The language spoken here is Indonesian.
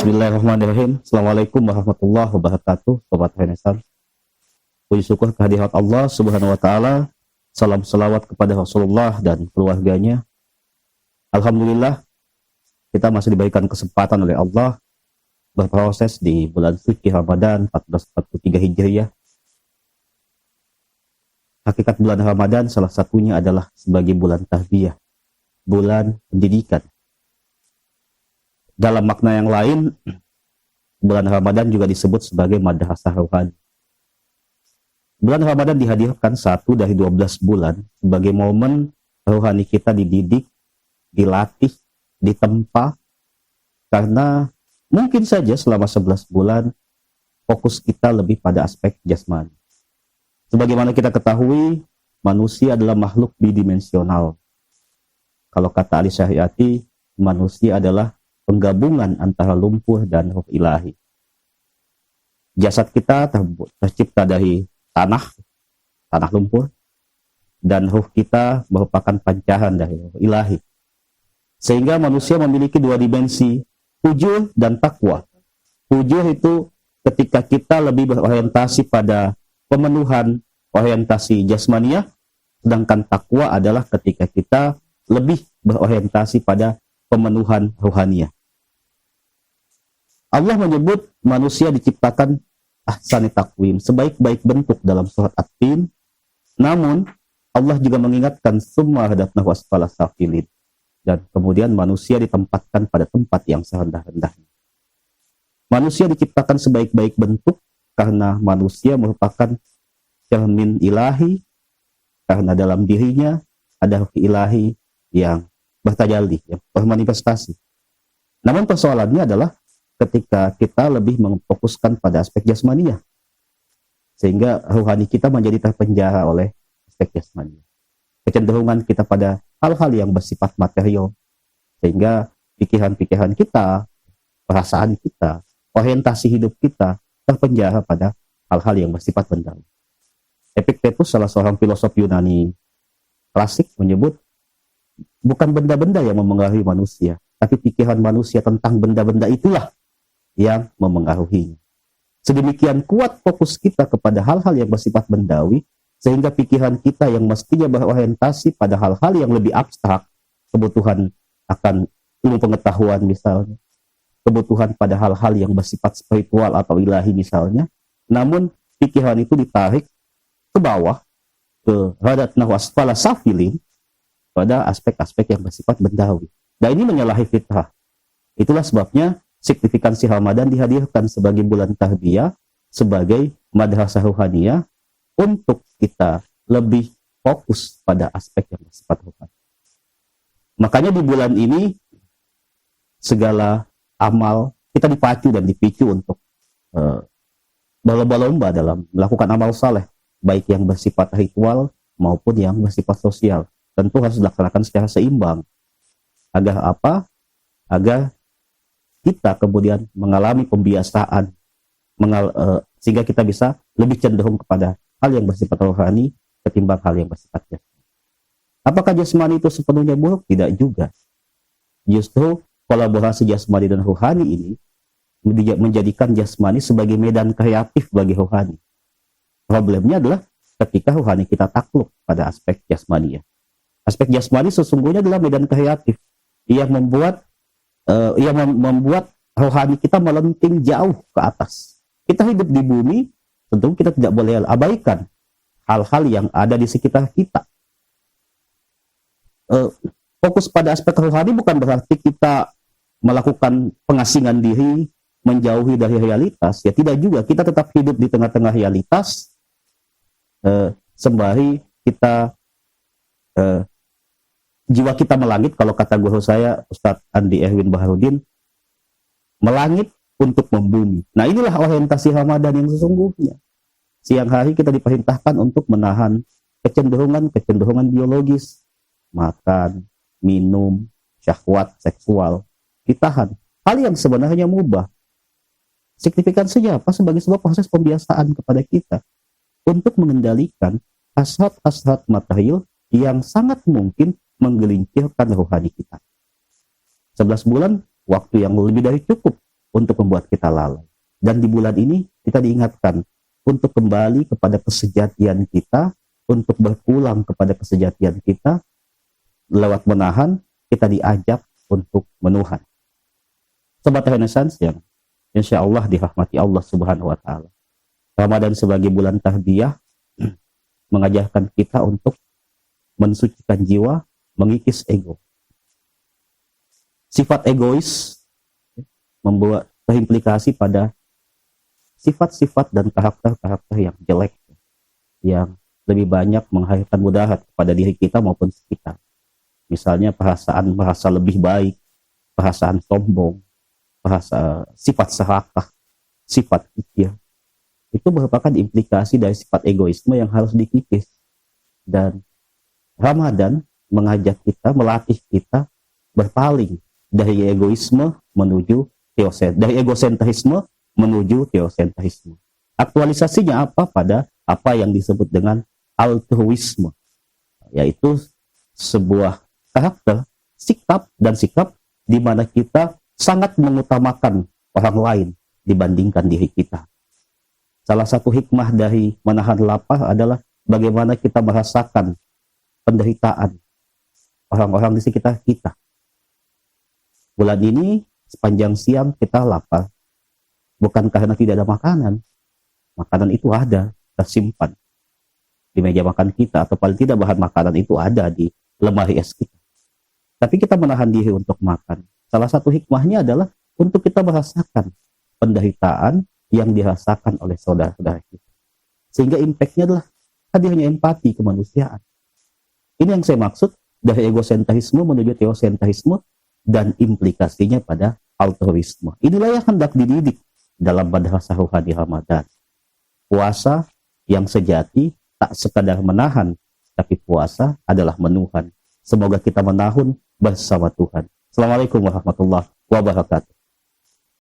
Bismillahirrahmanirrahim. Assalamualaikum warahmatullahi wabarakatuh. Sobat Renaissance, puji syukur kehadirat Allah Subhanahu wa taala. Salam selawat kepada Rasulullah dan keluarganya. Alhamdulillah, kita masih diberikan kesempatan oleh Allah berproses di bulan suci Ramadan 1443 Hijriah. Hakikat bulan Ramadan salah satunya adalah sebagai bulan tarbiyah, bulan pendidikan. Dalam makna yang lain, bulan Ramadan juga disebut sebagai madrasah rohani. Bulan Ramadan dihadirkan satu dari 12 bulan sebagai momen rohani kita dididik, dilatih, ditempa, karena mungkin saja selama 11 bulan fokus kita lebih pada aspek jasmani. Sebagaimana kita ketahui, manusia adalah makhluk bidimensional. Kalau kata Ali Syariati, manusia adalah penggabungan antara lumpur dan ruh ilahi. Jasad kita tercipta dari tanah lumpur, dan ruh kita merupakan pancaran dari ruh ilahi. Sehingga manusia memiliki dua dimensi, fujur dan takwa. Fujur itu ketika kita lebih berorientasi pada pemenuhan orientasi jasmaniah, sedangkan takwa adalah ketika kita lebih berorientasi pada pemenuhan rohaniah. Allah menyebut manusia diciptakan ahsani takwim, sebaik-baik bentuk dalam surat At-Tin. Namun Allah juga mengingatkan summa hadatnahu asfala safilin, dan kemudian manusia ditempatkan pada tempat yang serendah-rendahnya. Manusia diciptakan sebaik-baik bentuk karena manusia merupakan cermin ilahi, karena dalam dirinya ada ruh ilahi yang bertajalli, yang bermanifestasi. Namun persoalannya adalah ketika kita lebih memfokuskan pada aspek jasmaniah, sehingga rohani kita menjadi terpenjara oleh aspek jasmaniah. Kecenderungan kita pada hal-hal yang bersifat material, sehingga pikiran-pikiran kita, perasaan kita, orientasi hidup kita terpenjara pada hal-hal yang bersifat bendawi. Epictetus, salah seorang filosof Yunani klasik, menyebut bukan benda-benda yang memengaruhi manusia, tapi pikiran manusia tentang benda-benda itulah yang memengaruhinya. Sedemikian kuat fokus kita kepada hal-hal yang bersifat bendawi, sehingga pikiran kita yang mestinya berorientasi pada hal-hal yang lebih abstrak, kebutuhan akan ilmu pengetahuan misalnya, kebutuhan pada hal-hal yang bersifat spiritual atau ilahi misalnya, namun pikiran itu ditarik ke bawah, ke hadatnahu asfala safilin, pada aspek-aspek yang bersifat bendawi. Dan ini menyalahi fitrah. Itulah sebabnya signifikansi Ramadan dihadirkan sebagai bulan tarbiyah, sebagai madrasah rohaniah, untuk kita lebih fokus pada aspek yang bersifat rohani. Makanya di bulan ini segala amal kita dipacu dan dipicu untuk berlomba-lomba dalam melakukan amal saleh, baik yang bersifat ritual maupun yang bersifat sosial. Tentu harus dilaksanakan secara seimbang. Agar apa? Agar kita kemudian mengalami pembiasaan, sehingga kita bisa lebih cenderung kepada hal yang bersifat rohani ketimbang hal yang bersifat jasmani. Apakah jasmani itu sepenuhnya buruk? Tidak juga. Justru kolaborasi jasmani dan rohani ini menjadikan jasmani sebagai medan kreatif bagi rohani. Problemnya adalah ketika rohani kita takluk pada aspek jasmani. Aspek jasmani sesungguhnya adalah medan kreatif yang membuat rohani kita melenting jauh ke atas. Kita hidup di bumi, tentu kita tidak boleh abaikan hal-hal yang ada di sekitar kita. Fokus pada aspek rohani bukan berarti kita melakukan pengasingan diri, menjauhi dari realitas. Ya tidak juga, kita tetap hidup di tengah-tengah realitas, sembari kita jiwa kita melangit. Kalau kata guru saya, Ustadz Andi Erwin Baharudin, melangit untuk membumi. Nah inilah orientasi Ramadan yang sesungguhnya. Siang hari kita diperintahkan untuk menahan kecenderungan biologis, makan, minum, syahwat seksual, ditahan. Hal yang sebenarnya mubah. Signifikansinya apa? Sebagai sebuah proses pembiasaan kepada kita untuk mengendalikan hasrat-hasrat material yang sangat mungkin menggelincirkan rohani kita. 11 bulan waktu yang lebih dari cukup untuk membuat kita lalai. Dan di bulan ini kita diingatkan untuk kembali kepada kesejatian kita, untuk berpulang kepada kesejatian kita. Lewat menahan, kita diajak untuk menuhan. Sobat Renaissance yang insya Allah dirahmati Allah Subhanahu wa Ta'ala, Ramadan sebagai bulan tarbiyah mengajarkan kita untuk mensucikan jiwa, mengikis ego. Sifat egois membuat terimplikasi pada sifat-sifat dan karakter-karakter yang jelek, yang lebih banyak menghadirkan mudarat kepada diri kita maupun sekitar. Misalnya perasaan merasa lebih baik, perasaan sombong, sifat serakah, sifat kikir. Itu merupakan implikasi dari sifat egoisme yang harus dikikis. Dan Ramadan mengajak kita, melatih kita berpaling dari egoisme menuju dari egosentrisme menuju teosentrisme. Aktualisasinya apa? Pada apa yang disebut dengan altruisme, yaitu sebuah karakter, sikap di mana kita sangat mengutamakan orang lain dibandingkan diri kita. Salah satu hikmah dari menahan lapar adalah bagaimana kita merasakan penderitaan orang-orang di sekitar kita. Bulan ini sepanjang siang kita lapar, bukan karena tidak ada makanan. Makanan itu ada, tersimpan di meja makan kita, atau paling tidak bahan makanan itu ada di lemari es kita. Tapi kita menahan diri untuk makan. Salah satu hikmahnya adalah untuk kita merasakan penderitaan yang dirasakan oleh saudara-saudara kita. Sehingga impactnya adalah hadirnya empati kemanusiaan. Ini yang saya maksud dari egosentrisme menuju teosentrisme dan implikasinya pada altruisme. Inilah yang hendak dididik dalam madrasah rohani Ramadan. Puasa yang sejati tak sekadar menahan, tapi puasa adalah menuhan. Semoga kita menahun bersama Tuhan. Assalamualaikum warahmatullahi wabarakatuh.